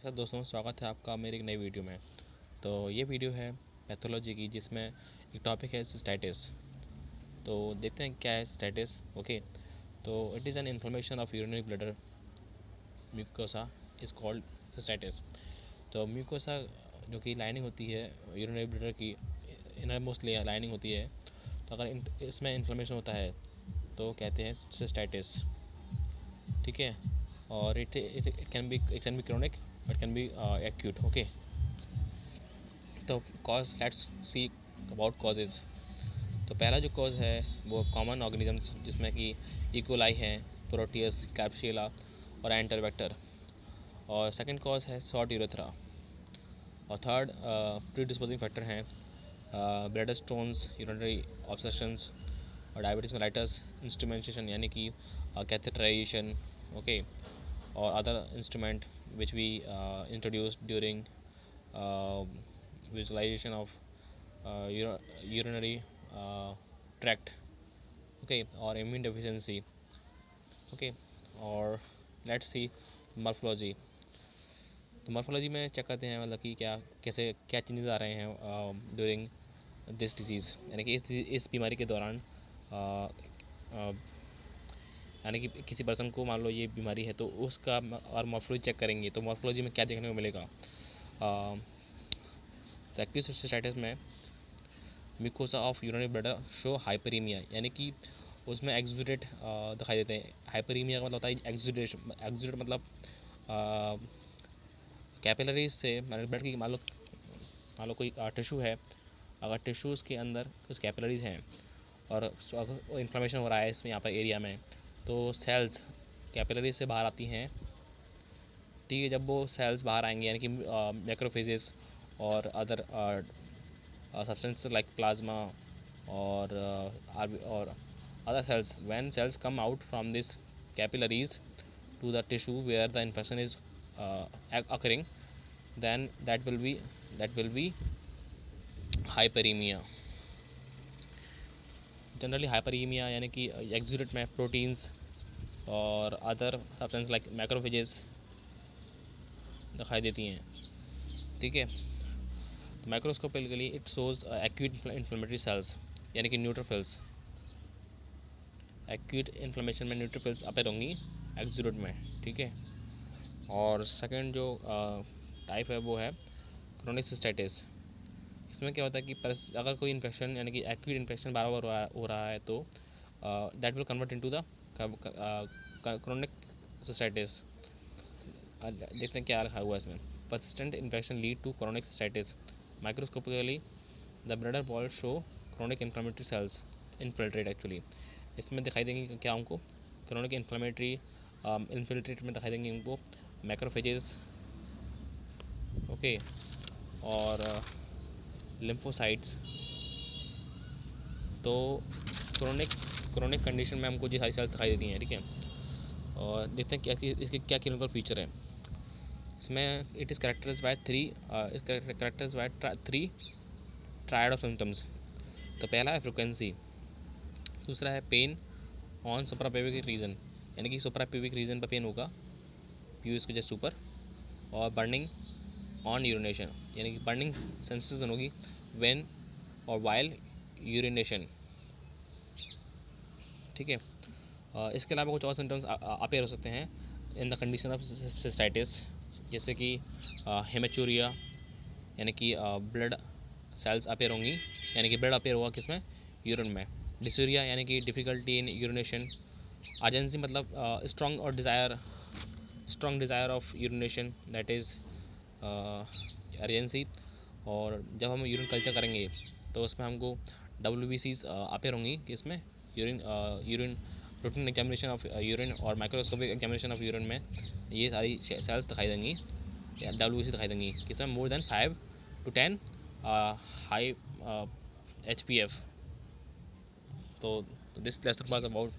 नमस्कार दोस्तों, स्वागत है आपका मेरी एक नई वीडियो में। तो ये वीडियो है पैथोलॉजी की, जिसमें एक टॉपिक है सिस्टाइटिस। तो देखते हैं क्या है सिस्टाइटिस। ओके, तो it is an inflammation of urinary bladder mucosa is called cystitis. तो म्यूकोसा जो कि लाइनिंग होती है यूरिनरी ब्लैडर की, इनर मोस्टली लाइनिंग होती है। तो अगर इसमें इन्फ्लेमेशन होता है तो कहते हैं सिस्टाइटिस। ठीक है, और it can be chronic, it can be acute. Okay, तो cause, let's see about causes. तो पहला जो कॉज है वो कॉमन ऑर्गेनिजम्स, जिसमें कि इकोलाई हैं, प्रोटियस, कैप्सिला और एंटरबैक्टर। और सेकंड कॉज है शॉर्ट यूरेथ्रा। और थर्ड प्रीडिस्पोजिंग फैक्टर हैं ब्लैडर स्टोन्स, यूरिनरी ऑब्सेशंस और डायबिटीज मेलाइटस, इंस्ट्रूमेंटेशन यानी कि कैथेटराइजेशन। ओके, और other instrument which we introduced during visualization of urinary tract. Okay, or immune deficiency. Okay, or let's see morphology. तो morphology में check करते हैं मतलब कि कैसे क्या चेंजेस आ रहे हैं ड्यूरिंग दिस डिजीज़, यानी कि इस बीमारी के दौरान। यानी कि किसी पर्सन को मान लो ये बीमारी है तो उसका और मॉर्फोलॉजी चेक करेंगे तो मॉर्फोलॉजी में क्या देखने को मिलेगा। तो एक्यूट सिस्टाइटिस में mucosa of urinary bladder show hyperaemia, यानी कि उसमें एक्सुडेट दिखाई देते हैं। हाइपरीमिया का मतलब होता है एक्सुडेट मतलब कैपिलरीज से ब्लड की मान लो कोई टिश्यू है, अगर टिश्यूज़ के अंदर कुछ कैपिलरीज हैं और इन्फ्लेमेशन हो रहा है इसमें यहाँ पर एरिया में, तो सेल्स कैपिलरीज से बाहर आती हैं। ठीक है, जब वो सेल्स बाहर आएंगे यानी कि मैक्रोफेजेस और other substances like plasma or other cells, when cells come out from these capillaries to the tissue where the infection is occurring, then that will be hyperemia. Generally hyperaemia यानी कि exudate में proteins और other substance like macrophages दिखाई देती हैं। ठीक है, microscopically it shows acute inflammatory cells यानी कि न्यूट्रोफिल्स। एक्यूट इन्फ्लेमेशन में न्यूट्रोफिल्स अपेयर होंगी एक्सुडेट में। ठीक है, और सेकंड जो टाइप है वो है क्रोनिक सिस्टाइटिस। इसमें क्या होता है कि अगर कोई इन्फेक्शन यानी कि एक्यूट इन्फेक्शन बार बार हो रहा है तो that will convert into the chronic cystitis. देखते हैं क्या लिखा हुआ है इसमें। persistent infection lead to chronic cystitis. Microscopically, the bladder walls show chronic inflammatory cells infiltrate actually. इसमें दिखाई देंगे क्या हमको chronic inflammatory infiltrate में दिखाई देंगे हमको मैक्रोफेजेस। ओके, और लिम्फोसाइट्स। तो क्रोनिक कंडीशन में हमको ये सारी सेल्स दिखाई देती हैं। ठीक है, और देखते हैं क्या इसके क्या क्लिनिकल फीचर है। इसमें it is characterized by three triad of symptoms. तो पहला है फ्रिक्वेंसी, दूसरा है पेन ऑन सुप्राप्यूबिक रीजन, यानी कि सुप्राप्यूबिक रीजन पर पेन होगा, प्यूबिस के जस्ट ऊपर, और बर्निंग ऑन यूरिनेशन, यानी कि बर्निंग सेंसेशन होगी व्हेन और वाइल यूरिनेशन। ठीक है, इसके अलावा कुछ और सिम्टम्स अपेयर हो सकते हैं in the condition of cystitis, जैसे कि हेमेचूरिया यानी कि ब्लड सेल्स अपेयर होंगी, यानी कि ब्लड अपेयर होगा किसमें, यूरिन में। डिसूरिया यानी कि डिफ़िकल्टी इन यूरिनेशन। अर्जेंसी मतलब strong desire of urination, that is urgency. और जब हम यूरिन कल्चर करेंगे तो उसमें हमको WBCs अपेयर होंगी किसमें, urine routine examination of urine और माइक्रोस्कोपिक एग्जामिनेशन ऑफ यूरिन में ये सारी सेल्स दिखाई देंगी, WBC दिखाई देंगी किसमें, more than 5 to 10 high HPF। तो this lesson was about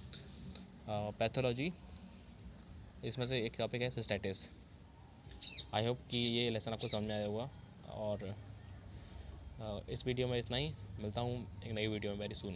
pathology. इसमें से एक टॉपिक है सिस्टाइटिस। आई होप कि ये लेसन आपको समझ में आया होगा। और इस वीडियो में इतना ही, मिलता हूँ एक नई वीडियो में वेरी सून।